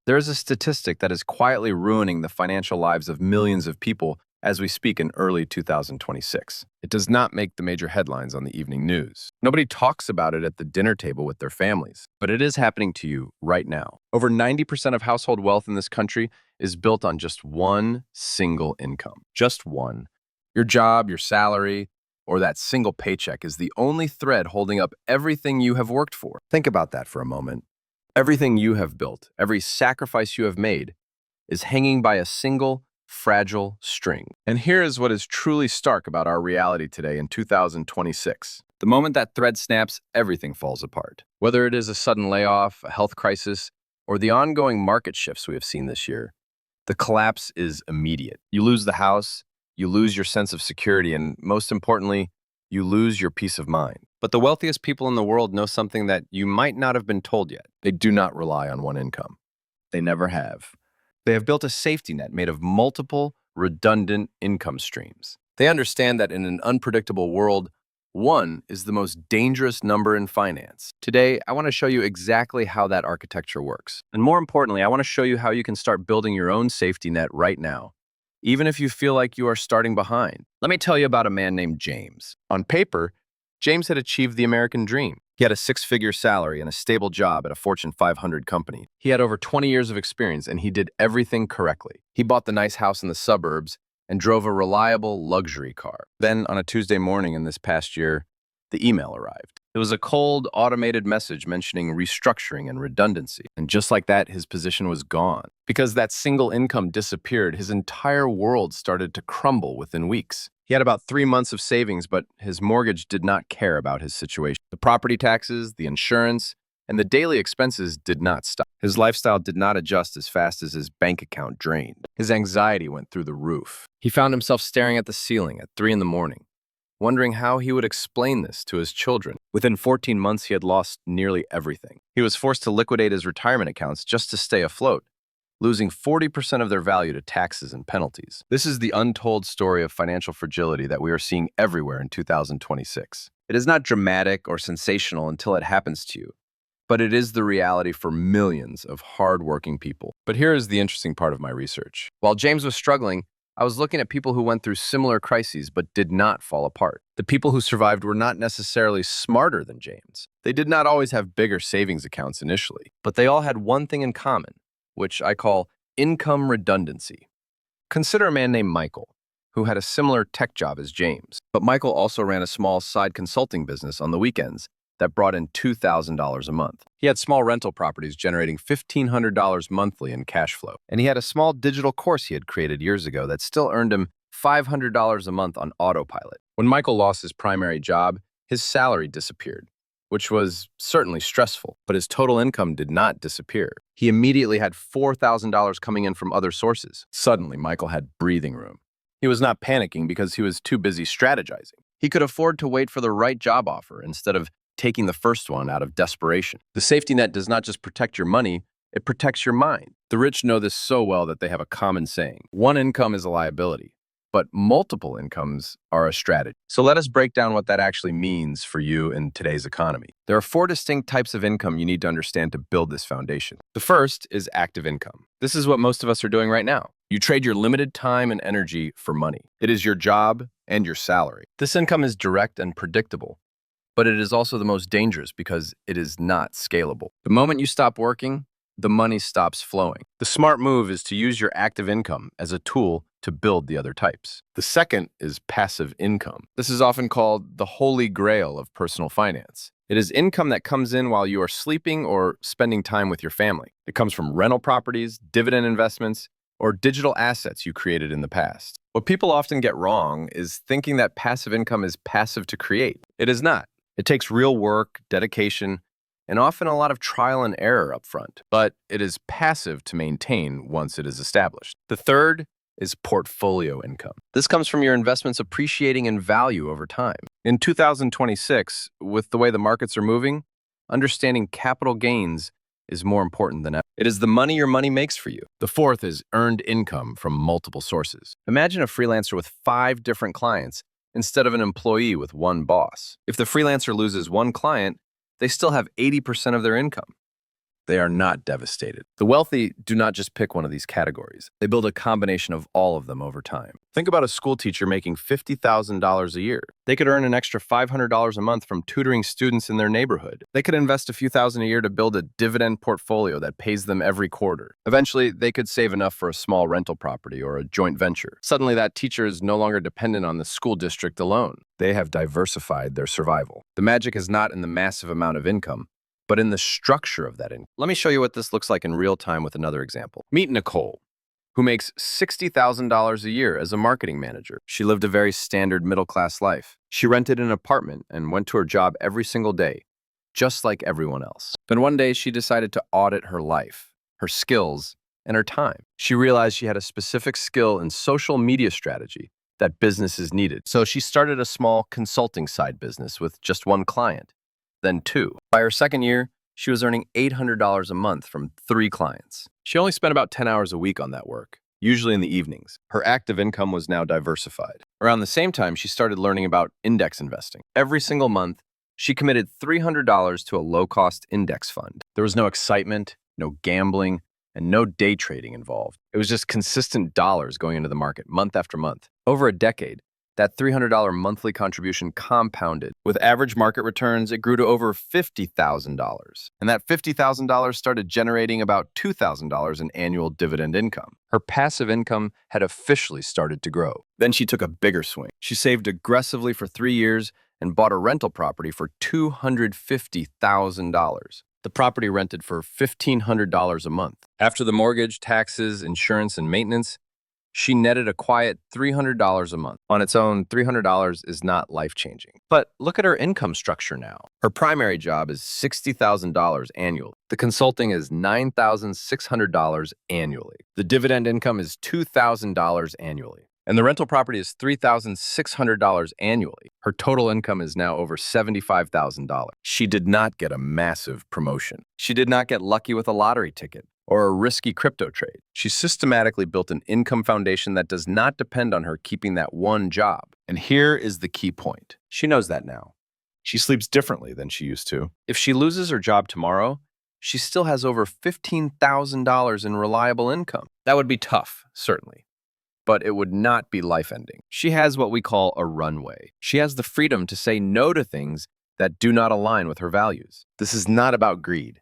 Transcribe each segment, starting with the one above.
There is a statistic that is quietly ruining the financial lives of millions of people as we speak in early 2026. It does not make the major headlines on the evening news. Nobody talks about it at the dinner table with their families, but it is happening to you right now. Over 90% of household wealth in this country is built on just one single income. Just one. Your job, your salary, or that single paycheck is the only thread holding up everything you have worked for. Think about that for a moment. Everything you have built, every sacrifice you have made, is hanging by a single, fragile string. And here is what is truly stark about our reality today in 2026. The moment that thread snaps, everything falls apart. Whether it is a sudden layoff, a health crisis, or the ongoing market shifts we have seen this year, the collapse is immediate. You lose the house, you lose your sense of security, and most importantly, you lose your peace of mind. But the wealthiest people in the world know something that you might not have been told yet. They do not rely on one income. They never have. They have built a safety net made of multiple, redundant income streams. They understand that in an unpredictable world, one is the most dangerous number in finance. Today, I want to show you exactly how that architecture works. And more importantly, I want to show you how you can start building your own safety net right now, even if you feel like you are starting behind. Let me tell you about a man named James. On paper, James had achieved the American dream. He had a six-figure salary and a stable job at a Fortune 500 company. He had over 20 years of experience, and he did everything correctly. He bought the nice house in the suburbs and drove a reliable luxury car. Then, on a Tuesday morning in this past year, the email arrived. It was a cold, automated message mentioning restructuring and redundancy. And just like that, his position was gone. Because that single income disappeared, his entire world started to crumble within weeks. He had about 3 months of savings, but his mortgage did not care about his situation. The property taxes, the insurance, and the daily expenses did not stop. His lifestyle did not adjust as fast as his bank account drained. His anxiety went through the roof. He found himself staring at the ceiling at 3 in the morning, wondering how he would explain this to his children. Within 14 months, he had lost nearly everything. He was forced to liquidate his retirement accounts just to stay afloat, losing 40% of their value to taxes and penalties. This is the untold story of financial fragility that we are seeing everywhere in 2026. It is not dramatic or sensational until it happens to you, but it is the reality for millions of hardworking people. But here is the interesting part of my research. While James was struggling, I was looking at people who went through similar crises but did not fall apart. The people who survived were not necessarily smarter than James. They did not always have bigger savings accounts initially, but they all had one thing in common, which I call income redundancy. Consider a man named Michael, who had a similar tech job as James. But Michael also ran a small side consulting business on the weekends that brought in $2,000 a month. He had small rental properties generating $1,500 monthly in cash flow. And he had a small digital course he had created years ago that still earned him $500 a month on autopilot. When Michael lost his primary job, his salary disappeared, which was certainly stressful, but his total income did not disappear. He immediately had $4,000 coming in from other sources. Suddenly, Michael had breathing room. He was not panicking because he was too busy strategizing. He could afford to wait for the right job offer instead of taking the first one out of desperation. The safety net does not just protect your money, it protects your mind. The rich know this so well that they have a common saying: one income is a liability, but multiple incomes are a strategy. So let us break down what that actually means for you in today's economy. There are 4 distinct types of income you need to understand to build this foundation. The first is active income. This is what most of us are doing right now. You trade your limited time and energy for money. It is your job and your salary. This income is direct and predictable, but it is also the most dangerous because it is not scalable. The moment you stop working, the money stops flowing. The smart move is to use your active income as a tool to build the other types. The second is passive income. This is often called the holy grail of personal finance. It is income that comes in while you are sleeping or spending time with your family. It comes from rental properties, dividend investments, or digital assets you created in the past. What people often get wrong is thinking that passive income is passive to create. It is not. It takes real work, dedication, and often a lot of trial and error up front, but it is passive to maintain once it is established. The third is portfolio income. This comes from your investments appreciating in value over time. In 2026, with the way the markets are moving, understanding capital gains is more important than ever. It is the money your money makes for you. The fourth is earned income from multiple sources. Imagine a freelancer with 5 different clients instead of an employee with 1 boss. If the freelancer loses 1 client, they still have 80% of their income. They are not devastated. The wealthy do not just pick one of these categories. They build a combination of all of them over time. Think about a school teacher making $50,000 a year. They could earn an extra $500 a month from tutoring students in their neighborhood. They could invest a few thousand a year to build a dividend portfolio that pays them every quarter. Eventually, they could save enough for a small rental property or a joint venture. Suddenly, that teacher is no longer dependent on the school district alone. They have diversified their survival. The magic is not in the massive amount of income, but in the structure of that income. Let me show you what this looks like in real time with another example. Meet Nicole, who makes $60,000 a year as a marketing manager. She lived a very standard middle-class life. She rented an apartment and went to her job every single day, just like everyone else. Then one day, she decided to audit her life, her skills, and her time. She realized she had a specific skill in social media strategy that businesses needed. So she started a small consulting side business with just one client, then two. By her second year, she was earning $800 a month from 3 clients. She only spent about 10 hours a week on that work, usually in the evenings. Her active income was now diversified. Around the same time, she started learning about index investing. Every single month, she committed $300 to a low-cost index fund. There was no excitement, no gambling, and no day trading involved. It was just consistent dollars going into the market month after month. Over a decade, that $300 monthly contribution compounded. With average market returns, it grew to over $50,000. And that $50,000 started generating about $2,000 in annual dividend income. Her passive income had officially started to grow. Then she took a bigger swing. She saved aggressively for 3 years and bought a rental property for $250,000. The property rented for $1,500 a month. After the mortgage, taxes, insurance, and maintenance, she netted a quiet $300 a month. On its own, $300 is not life-changing. But look at her income structure now. Her primary job is $60,000 annually. The consulting is $9,600 annually. The dividend income is $2,000 annually. And the rental property is $3,600 annually. Her total income is now over $75,000. She did not get a massive promotion. She did not get lucky with a lottery ticket or a risky crypto trade. She systematically built an income foundation that does not depend on her keeping that one job. And here is the key point. She knows that now. She sleeps differently than she used to. If she loses her job tomorrow, she still has over $15,000 in reliable income. That would be tough, certainly, but it would not be life-ending. She has what we call a runway. She has the freedom to say no to things that do not align with her values. This is not about greed.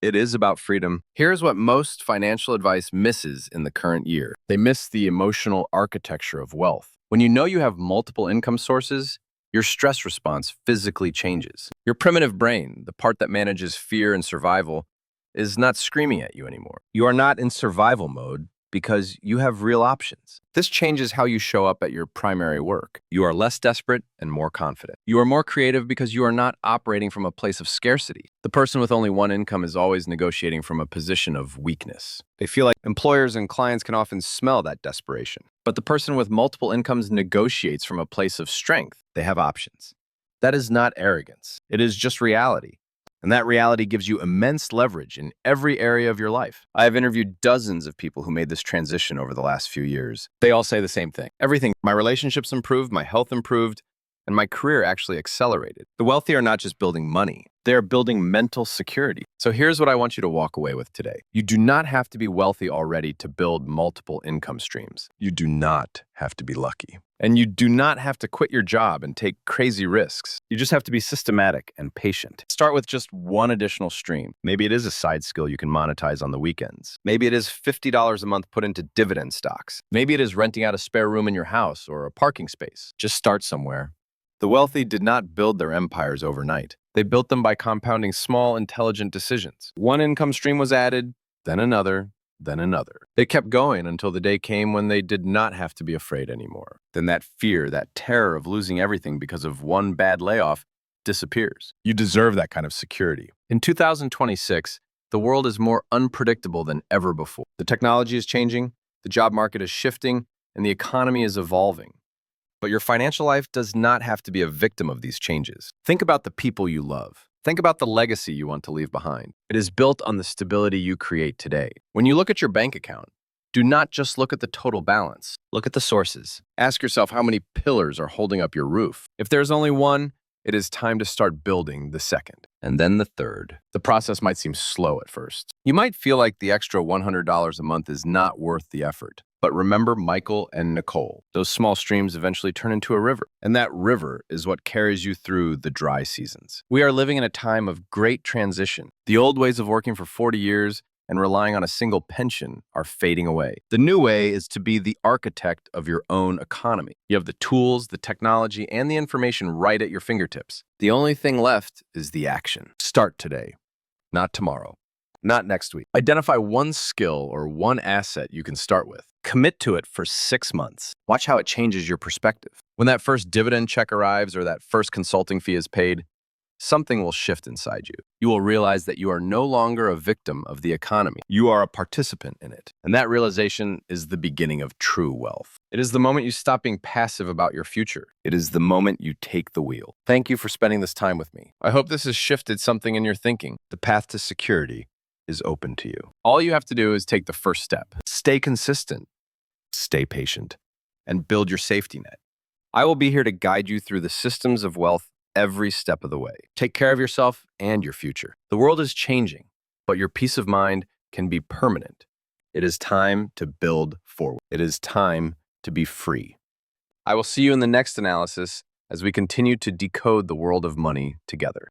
It is about freedom. Here's what most financial advice misses in the current year. They miss the emotional architecture of wealth. When you know you have multiple income sources, your stress response physically changes. Your primitive brain, the part that manages fear and survival, is not screaming at you anymore. You are not in survival mode because you have real options. This changes how you show up at your primary work. You are less desperate and more confident. You are more creative because you are not operating from a place of scarcity. The person with only one income is always negotiating from a position of weakness. They feel like employers and clients can often smell that desperation. But the person with multiple incomes negotiates from a place of strength. They have options. That is not arrogance. It is just reality. And that reality gives you immense leverage in every area of your life. I have interviewed dozens of people who made this transition over the last few years. They all say the same thing. Everything. My relationships improved, my health improved, and my career actually accelerated. The wealthy are not just building money. They are building mental security. So here's what I want you to walk away with today. You do not have to be wealthy already to build multiple income streams. You do not have to be lucky. And you do not have to quit your job and take crazy risks. You just have to be systematic and patient. Start with just one additional stream. Maybe it is a side skill you can monetize on the weekends. Maybe it is $50 a month put into dividend stocks. Maybe it is renting out a spare room in your house or a parking space. Just start somewhere. The wealthy did not build their empires overnight. They built them by compounding small, intelligent decisions. One income stream was added, then another, then another. They kept going until the day came when they did not have to be afraid anymore. Then that fear, that terror of losing everything because of one bad layoff disappears. You deserve that kind of security. In 2026, the world is more unpredictable than ever before. The technology is changing, the job market is shifting, and the economy is evolving. But your financial life does not have to be a victim of these changes. Think about the people you love. Think about the legacy you want to leave behind. It is built on the stability you create today. When you look at your bank account, do not just look at the total balance. Look at the sources. Ask yourself how many pillars are holding up your roof. If there's only one, It is time to start building the second, and then the third. The process might seem slow at first. You might feel like the extra $100 a month is not worth the effort. But remember Michael and Nicole. Those small streams eventually turn into a river, and that river is what carries you through the dry seasons. We are living in a time of great transition. The old ways of working for 40 years and relying on a single pension are fading away. The new way is to be the architect of your own economy. You have the tools, the technology, and the information right at your fingertips. The only thing left is the action. Start today, not tomorrow, not next week. Identify one skill or one asset you can start with. Commit to it for 6 months. Watch how it changes your perspective. When that first dividend check arrives or that first consulting fee is paid, something will shift inside you. You will realize that you are no longer a victim of the economy. You are a participant in it. And that realization is the beginning of true wealth. It is the moment you stop being passive about your future. It is the moment you take the wheel. Thank you for spending this time with me. I hope this has shifted something in your thinking. The path to security is open to you. All you have to do is take the first step. Stay consistent, stay patient, and build your safety net. I will be here to guide you through the systems of wealth every step of the way. Take care of yourself and your future. The world is changing, but your peace of mind can be permanent. It is time to build forward. It is time to be free. I will see you in the next analysis as we continue to decode the world of money together.